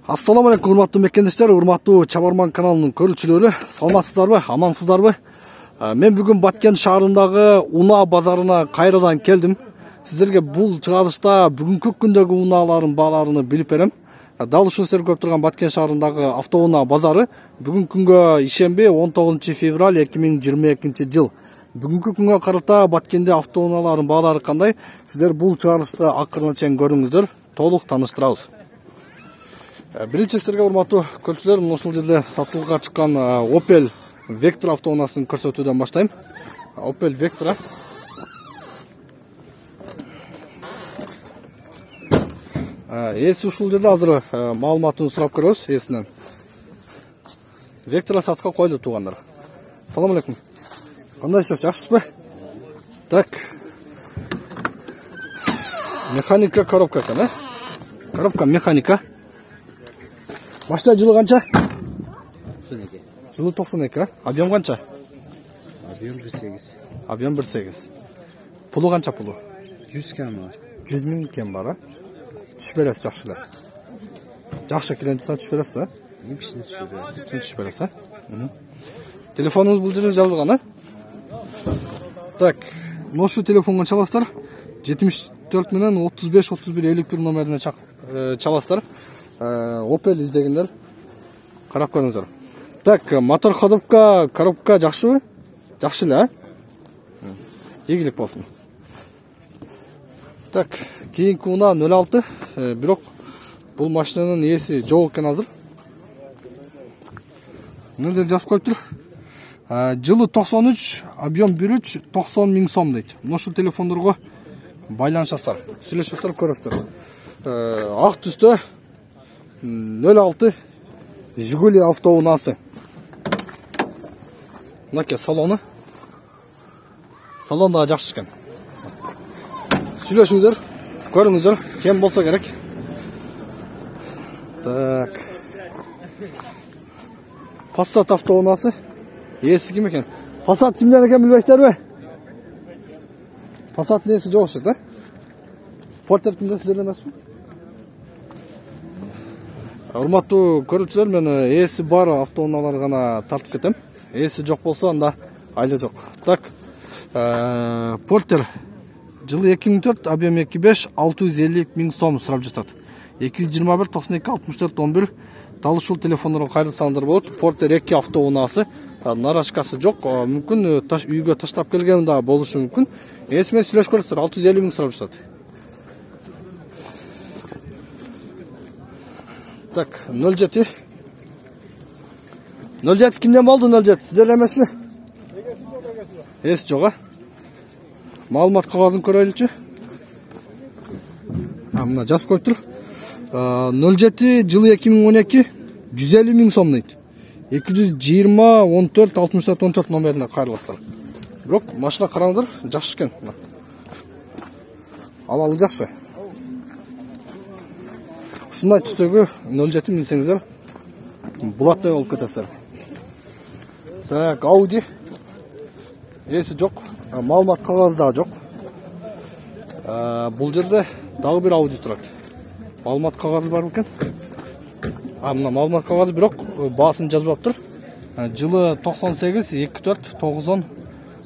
Assalamu alaikum, урматтуу мекендештер, урматтуу Чабарман каналынын көрүүчүлөрү, саламатсыздарбы, амансыздарбы? Мен бүгүн Баткен шаарындагы унаа базарына кайрадан келдим. Сиздерге бул чыгарылышта бүгүнкү күндөгү унаалардын бааларын билип берем. Дал ушул сиздер көрүп турган Баткен шаарындагы автоунаа базары бүгүнкү күнгө ишемби 19 февраль 2022 жыл. Бүгүнкү күнгө карата Баткенде автоунаалардын баалары кандай? Сиздер бул чыгарылышты акырына чейин көрүңүздөр, толук тааныштырабыз. Биринчи сиздерге урматтуу көрүүчүлөр, ушул жерде сатылууга чыккан Opel Vectra автоунаасын көрсөтүүдөн баштайм. Opel Vectra. Ээси ушул жерде азыр маалыматын сурап көрөбүз ээсинен. Vectra сатышка коюлду туугандар. Салам алейкум. Кандайсыз, жакшысызбы? Так. Механика коробка экен, э? Коробка механика. Машина жылы канча? 92. Жылы 92, объем канча? Объем 1.8. Объем 1.8. Пулу канча пулу? 100 кем бар. 100 000 кем бар, а? Түш бересиз жакшы эле. Жакшы клиентиңизге түш бересиз, а? Кичине түшүрөбүз. Түш бересиз, а? Телефонуңуз бул жерде жазылган, а? Так, ошол телефонго чаласыздар. 74 менен 35 31 51 номерине чаласыздар. Opel издегендер карап көрүңүздөр. Так, мотор ходовка, коробка жакшыбы? Жакшы эле, а? Ийгилик болсун. Так, кийинки унаа 06, бирок бул машинанын ээси жок экен азыр. Мына жазып коюптур. Жылы 93, объем 1.3, 90 000 сом дейт. Ушул телефондорго байланышасыздар. Сүйлөшөсүздөр, көрөсүздөр. Ак түстө 06 Жигули автоунаасы. Мынакей салону. Салон да жакшы экен. Сүйлөшүңүздөр, көрүңүздөр, кем болсо керек. Так. Passat автоунаасы. Ээси ким экен? Passat кимден экен билбейсиздерби? Passat нээси жок окшойт, э? Портер кимден, сиздерден эмеспи? Урматтуу көрүүчүлөр, мен ээси бар автоунаалар гана тартып кетем. Ээси жок болсо анда айла жок. Так. Портер жылы 2004, объем 2.5, 650 000 сом сурап жатат. 221 92 64 11. Дал ушул телефондорго кайрылсаңдар болот. Портер 2 автоунаасы. Нарашкасы жок, мүмкүн үйгө таштап келген да болушу мүмкүн. Ээси менен сүйлөшүп көрөсүздөр, 650 000 сурап жатат. Так, 07. 07 кимден болду 07? Сиздер эмеспи? Ээси жок, а? Маалымат кагазын көрөйлүчү. Мына жазып коюптур. 07 жылы 2012 150 000 сом дейт. 220 14 64 14 номерине кайрыласыздар. Бирок машина караңыздар, жакшы экен. Абалы жакшы. Ушундай түстөгү 07 минсеңиздер, булаттай болуп кетесиздер. Так, Audi. Ээси жок, маалымат кагазы да жок. Бул жерде дагы бир Audi турат. Маалымат кагазы бар экен. Мына маалымат кагазы, бирок баасын жазбаптыр. Жылы 98 24 90.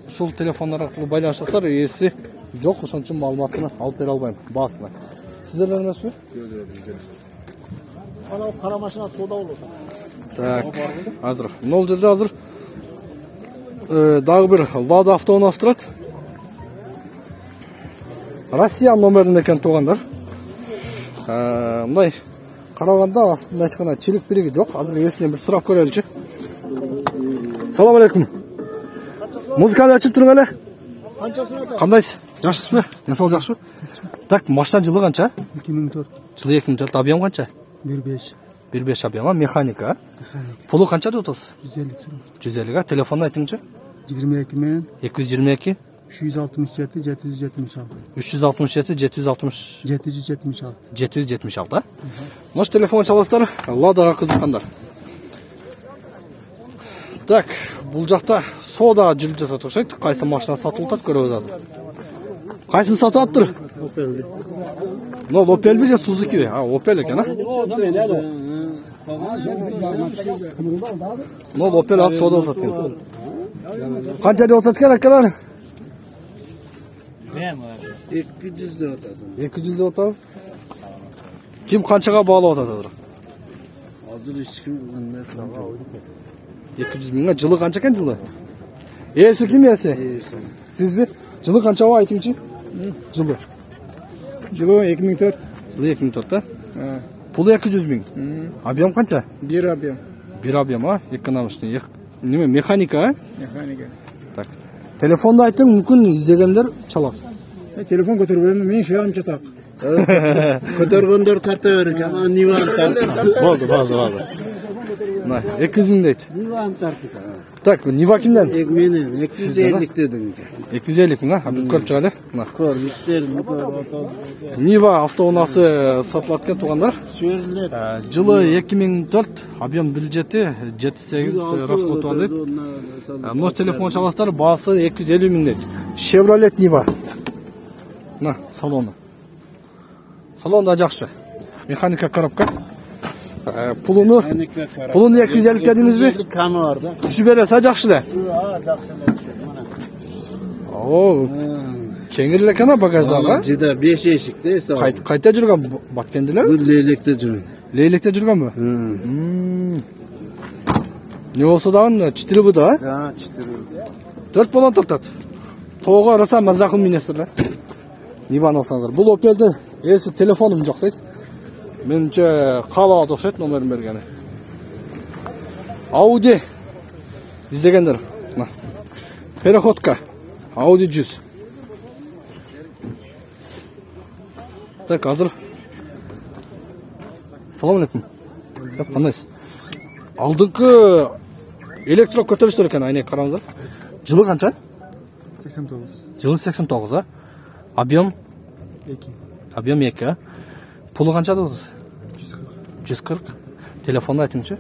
Ушул телефондар аркылуу байланышасыздар. Ээси жок, ошон үчүн маалыматын алып бере албайм, баасына. Сиздерден эмеспи? Ana kara maşına soda olur. Так, азыр. Мына жерде азыр дагы бир Lada автоунаасы турат. Россия номеринде экен туугандар. Мындай караганда астында эч кандай чилик бириги жок. Азыр ээсинен бир сурап көрөлүчү. Салам алейкум. Музыканы ачып туруң эле. Канчасына да? Кандайсыз? Жакшысызбы? Ден жакшыбы? Так, машина жылы канча? 2004. Жылы 2004, объем канча? 1.5. 1.5 объем, механика. Пулу канча деп атасыз? 150 сұрап. 150, телефонду айтыңызчы? 22 мен 222 367 776. 367 760 776. 776, а? Мош телефон чаласыздар, Ладага кызыккандар. Так, бул жакта сода жүрүп жатат окшойт. Кайсы машина сатылып атат көрөбүз азыр. Кайсын сатып атыптыр? Opel'di. Mынау Opel бе же Suzuki бе? А, Opel екен, а? Мынау Opel az сода отат екен. Қанша деп отат екен, акалар? 200 de otadi. 200 деп отат. Kim қаншаға bağlı отат? Hazır hiç kim bunlar tamam. 200 мыңға жылы қанша екен жылы? Есі кім есі? Сіз бе? Жылы қанша ва айтыңызшы? Жылы. Жылы 2004. Жылы 2004 та? Пулы 200 мың. Объем қанша? Bir объем. Bir объем, а? Экономичный. Неме, механика, а? Mekanika. Так. Телефонда айтың, мүмкін іздегендер çalat. Telefon götürüyorum. Men şu an çatak. Kötörgöndör karta verir ama Nivan tartı. Болды. На, 200 мың дейді. Nivan tartı. Так, Нива кімден? Ekmeğini 250 dedin. 250 мың, а? Бұл көріп шығады. На. Kor isterim kor otadi. Нива автоунасы сатылатқан туғандар. Söyler. Жылы 2004, объем 1.7, 7.8 расход туған дейді. Мына телефон çalастар, бағасы 250 мың дейді. Chevrolet Niva. На, салоны. Салонда жақсы. Механика коробка. Pulunu 250 dediniz mi? Kanı var da. Düşü berese жақсы да. Oo, kengirli ekan bagajdaga. Cida 5 eşikte hesap. Qayta жүрген Баткенділер? Bu leylekte жүрün. Leylekte жүрген бі? Не болса дағын, 4 бұда? Ha, çıtırıyor. 4 болан тоқтат. Тоға раса мазақын минесірлер. Ниваны алсаңыздар. Бұл Opel'ді есі телефоным жоқ дейді. Меніңше қалаға тоқшайды номерін бергені. Audi іздегендер. Переходка. Audi 100. Так, hazır. Салам алейкум. Қандайсыз? Алдыңғы электро көтерістер екен, айне қараңыздар. Жылы қанша? 89. Жылы 89, а? Объем? 2. Объем 2, а? Пулы қанша дедіңіз? 140. Телефонды айтыңызшы.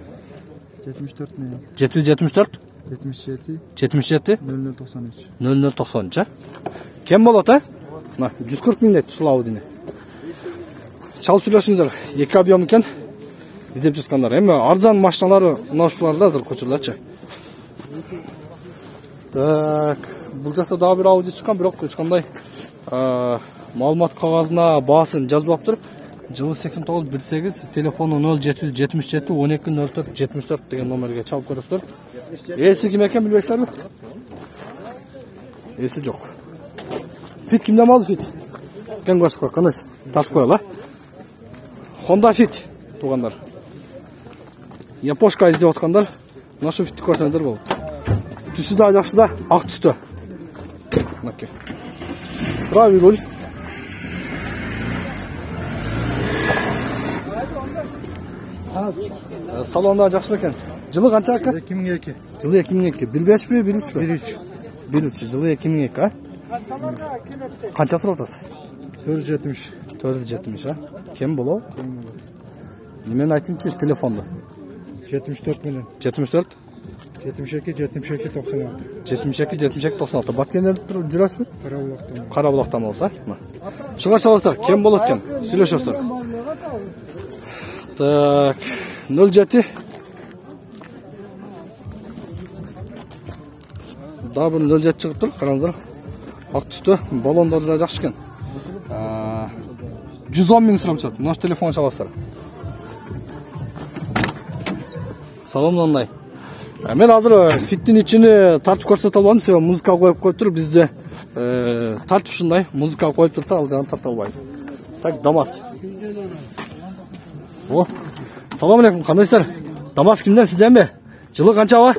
74 mi? 774 77 77 0093. 0093. Кем болады, а? Мына 140 мың дейді, сол Audini. Шал сөйлесіңіздер, 2 объем екен. İzdеп жатқандар. Эми арзан машиналары ұнаушыларда азыр көчүрүлөчү. Так, бул жакта дагы бир Audi чыккан, бирок ешкандай маалымат кагазына баасын жазбаптыр. Жылы 8918, телефону 0777 1204 74 деген номерге чалып көрөсүздөр. Эси ким экен билбейсиздерби? Эси жок. Fit кимден алды Fit? Кен басып кой, кандай? Тартып коелу, а? Honda Fit тугандар. Япошка издеп аткандар, нашу Fit'ти көрсөңдөр болот. Түсү да жакшы да, ак түстө. Мынакей. Правый руль. Салонда жакшы экен. Жылы канча экен? 2002. Жылы 2002. 1.5 бе, 1.3 бе? 1.3. 1.3. Жылы 2002, а? Канча сурап атасыз? 470. 470, а? Кем боло? Немен айтыңызчы телефонду? 74 milyon. 74 72 92 96. 72 96. Баткенден жүрөсүзбү? Карабулактан. Карабулактан болса. Шуга чаласыздар, кем болот экен? Сүйлөшөсүздөр. Так, 07. Дагы бир 07 чыгып тур, караңыздар. Ак түстө, балондору да жакшы экен. 110 миң сурап жатат. Наш телефон чаласыздар. Салам мындай. Мен азыр Fit'тин ичини тартып көрсөтө албадым, себеби музыка коюп коюптур. Бизде тартып ушундай, музыка коюп турса, ал жагын тарта албайбыз. Так, ДАМАЗ. О, салам алейкум, кандайсыздар? ДАМАЗ кимден, сизденби? Жылы канча?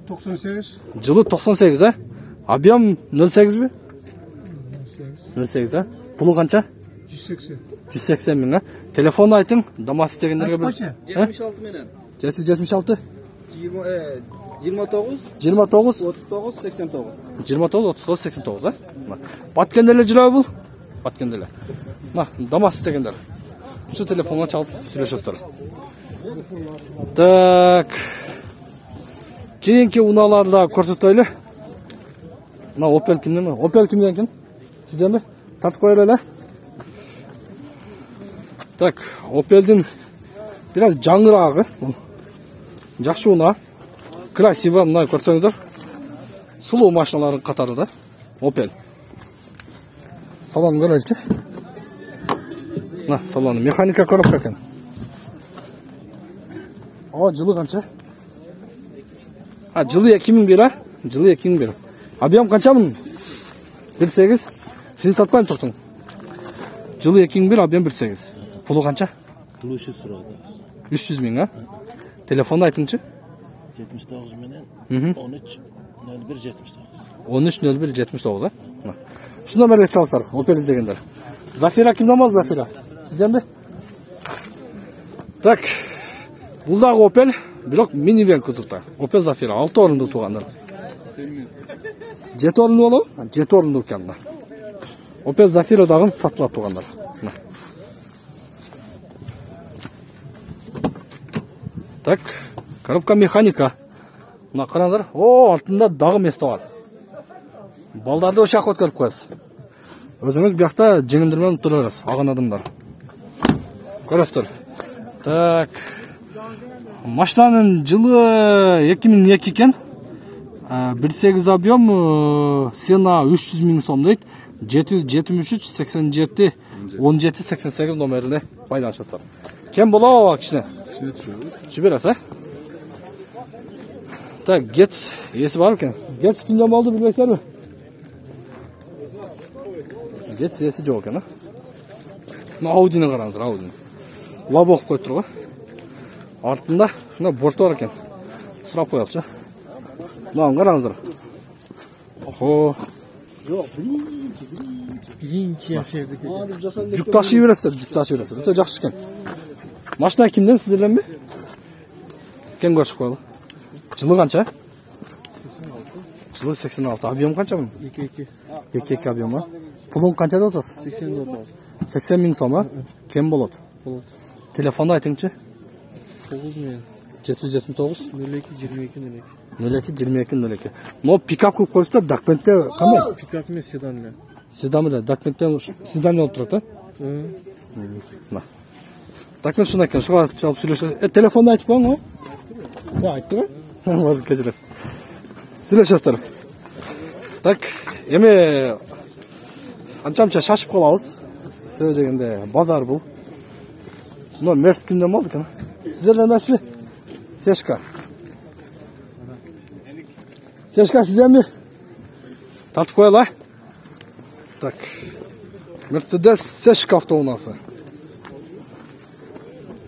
98. Жылы 98, а? Объем 08 бе? 08, а? Пулу канча? 180. 180 миң, а? Телефонду айтың, ДАМАЗ istегендерге бир. 76 менен. 776 29 29 39 89. 29 39 89, а? Баткендерле жүрөбү бул? Баткенделе. Мына ДАМАЗ istегендер. Şu telefonla çalıp сүйлөшөсүздөр. Так. Keyinki unalarda көрсөтөлү. Мына Opel кимден? Opel кимден экен? Сізден бе? Тартып қойып әлі. Так, Opel'дің biraz жаңғырағы. Жақсы уна. Красиво, мына көрсеңіздер. Сұлу машиналардың қатары да. Opel. Салонын көрелікші. Салоны. Механика коробка екен. Жылы қанша? Жылы 2001, жылы 2001. Объем қанша мұның? 1.8. Сізді сатпайым тоқтың. Жылы 2001, объем 1.8. Пұлы қанша? Pulu 300 sırada. 300 bin ha? Telefonda айтыңызшы? 79 menen 13 01 79. 13 01 79 ha? Şu nömerle çalışlar, Opel izleyenler. Zafira kimden var Zafira? Sizden mi? Tak. Bulдағы Opel, biroq minivan kuzovda. Opel Zafira 6 o'rinda tuğanlar. 7 o'rinli olub, 7 o'rinda ekanlar. Opel Zafira'dagı satılab tuğanlar. Так, коробка механика. Мына қараңыздар. Алтында дағы место бар. Балдарды ошақ өткөрүп коесуз. Өзүңүз биякта жеңилдирмелүү тура бересиз. Аган адамдар. Көрөсүздөр. Так. Машинанын жылы 2002 экен. 1.8 объем, сена 300 000 сом дейт. 773 87 17 88 номерине байланышасыздар. Кем болобу кичине? Жібересіз, а? Так, Гетц. Есі бар екен. Гетц кімден болды білмейсіздер ме? Гетц есі жоқ екен, а? Аудини қараңыздар, Аудини. Лаб оқып қойып тұр ғой. Артында борты бар екен. Сұрап қояқшы. Мынаны қараңыздар. Охо. Жүк ташы бересіздер, жүк ташы бересіздер. Өте жақсы екен. Машина kimden sizlerden mi? Kim koşuk oldu? Жылы қанша? Жылы 86. Объем қанша bunun? 2.2 объем ha? Pulun қанша da olacağız? 80 000 сом ha? Kim болады? Telefonda айтыңызшы? 9 мен. 779 02 22 02. 02 22 02. Но пикап қылып қойсыздар, документте қандай? Пикап емес, седан мен. Седан біле, документтен седан болып тұрады, а? Так, ну шундай екен, шуға жалып сөйлесесіз. Телефонда айтып қойың ғой? Айтты ғой? Мазы кәжірес. Сөйлесесіздер. Так, еме анча-мынча шашып қалауыз. Сөз дегенде базар бұл. Мына мерс кімден болды екен? Сіздерден емес пе? Сешка. Сешка сізден ме? Тартып қойылай. Так. Мерседес Сешка автоунасы.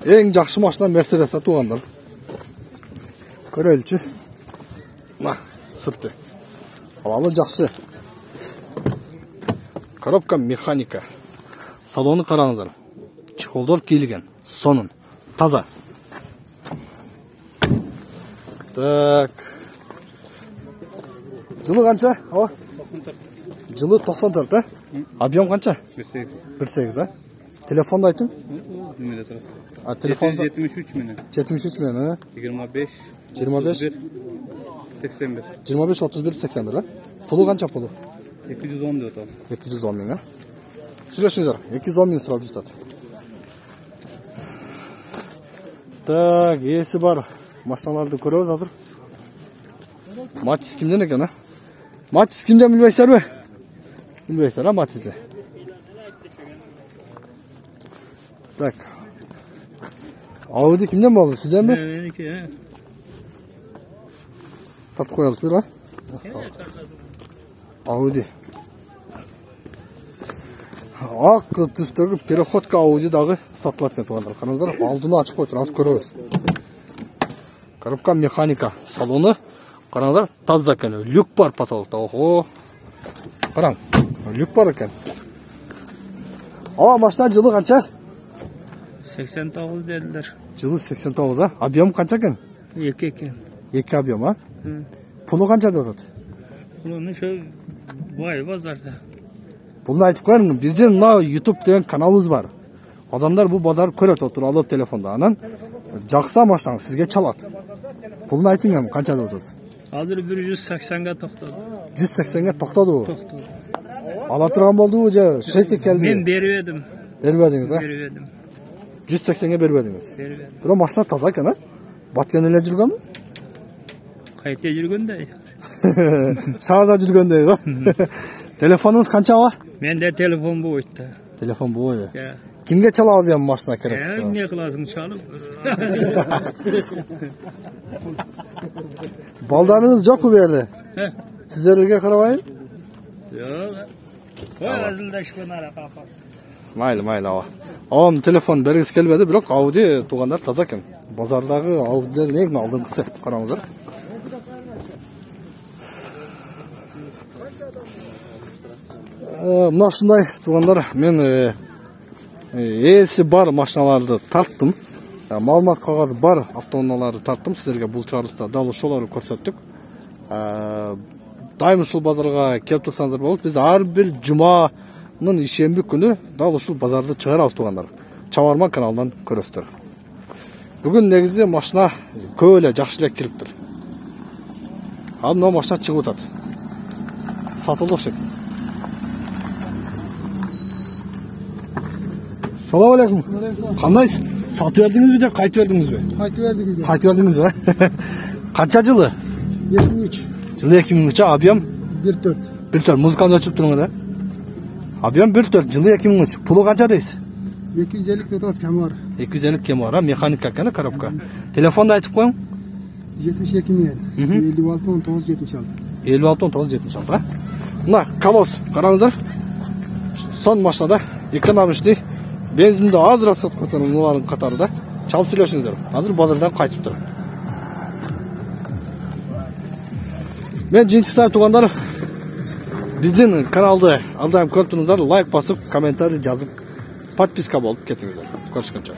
Ең жақсы машина Мерседес'e туғандар. Көрелікші. Сүрті. Алалы жақсы. Коробка механика. Салоны қараңыздар. Чехолдар киілген. Сонын. Таза. Так. Жылы қанша? Жылы 94, а? Объем қанша? 1.8. 1.8, а? Телефонда айтың? Телефонда 73 мені. 73 мені, а? 25 25 81. 25 31 81, а? Пулы қанша пулы? 210 деп атады. 210 мың, а? Сөйлесіңіздер, 210 мың сұрап жатады. Так, есі бар. Машиналарды көреміз азыр. Матис кімден екен, а? Матис кімден білмейсіздер бе? Білмейсіздер, а, Матисті? Так. Ауди кімден болды? Сізден бе? Менікі, Тартып қоялық бір, а? Ауди. Ақ түстегі переходка Аудидағы сатылатын етуғандар. Қараңыздар, алдыны ашып қойып тұр, аз көреміз. Коробка механика. Салоны. Қараңыздар, таза екен. Люк бар потолокта. Охо. Қараң, люк бар екен. Машина жылы қанша? 89 dediler. Жылы 89, а? Объем қанша екен? 2 екен. 2 объем, а? Пулы қанша деп жатады? Бұны шо бай базарда. Бұны айтып қойыңыз, бізде мына YouTube деген каналымыз бар. Адамдар бұл базар көреді отыр, алып телефонда. Анан жақсы машинаң сізге çalады. Бұны айтыңыз, қанша деп жатасыз? Hazır 180'ga toxtadı. 180'ga toxtadı o. Toxtadı. Ала турган болдубу же шетке келди? Men berip edim. Бербедиңиз, а? Berip edim. 180'e berбедиңиz. Berip edim. Бирок машина таза экен, а? Баткен эле жүргөнбү? Qayta жүргөндөй. Шаарда жүргөндөй го. Телефонуңуз канчабы? Mende telefon bu oyda. Телефон буу. Ya. Кимге чалабыз эми машина керек? Ne kılasın çalıp? Балдарыңыз жокпу бу жерде? Сиздерге карабайбы? Yok. Koy azıldaşkın ara kapat. Майли, аба. Абам телефон бергиси келбеди, бирок Audi туугандар таза экен. Базардагы Audi'ден эң алдыңкысы. Караңыздар. Мына ушундай туугандар, мен ээси бар машиналарды тарттым. Маалымат кагазы бар автоунааларды тарттым. Сиздерге бул чыгарылышта дал ошолорду көрсөттүк. Дайым ушул базарга келип турсаңыздар болот. Биз ар бир жуманын ишемби күнү дал ушул базарды чыгарабыз туугандар. Чабарман каналынан көрөсүздөр. Бүгүн негизи машина көп эле жакшы эле кириптир. Ал мына машина чыгып атат. Сатылды окшойт. Салам алейкум. Кандайсыз? Сатып бердиңизби же кайтып бердиңизби? Kayıt verdik. Кайтып бердиңизби? Канча жылы? 2003. Жылы 2003, объем 1.4. 1.4. Музыканы өчүп туруңар да? Объем 1.4, жылы 2003. Пулу канча дейсиз? 250 totas kam var. 250 кем бар, механика экен, коробка. Телефонду айтып коюң. 72 milyon. 56 19 76. 56 19 76, а? Мына колос, караңыздар. Сон машинада экономичный, бензинди азыраак сатып аткан муналардын катары да. Чалып сүйлөшүңүздөр. Азыр базардан кайтыптыр. Мен жыйынтыктар туугандар, биздин каналды алдайым көрүп туруңуздар, лайк басып, комментарий жазып, подписка болуп кетиңиздер. Көрүшкөнчө.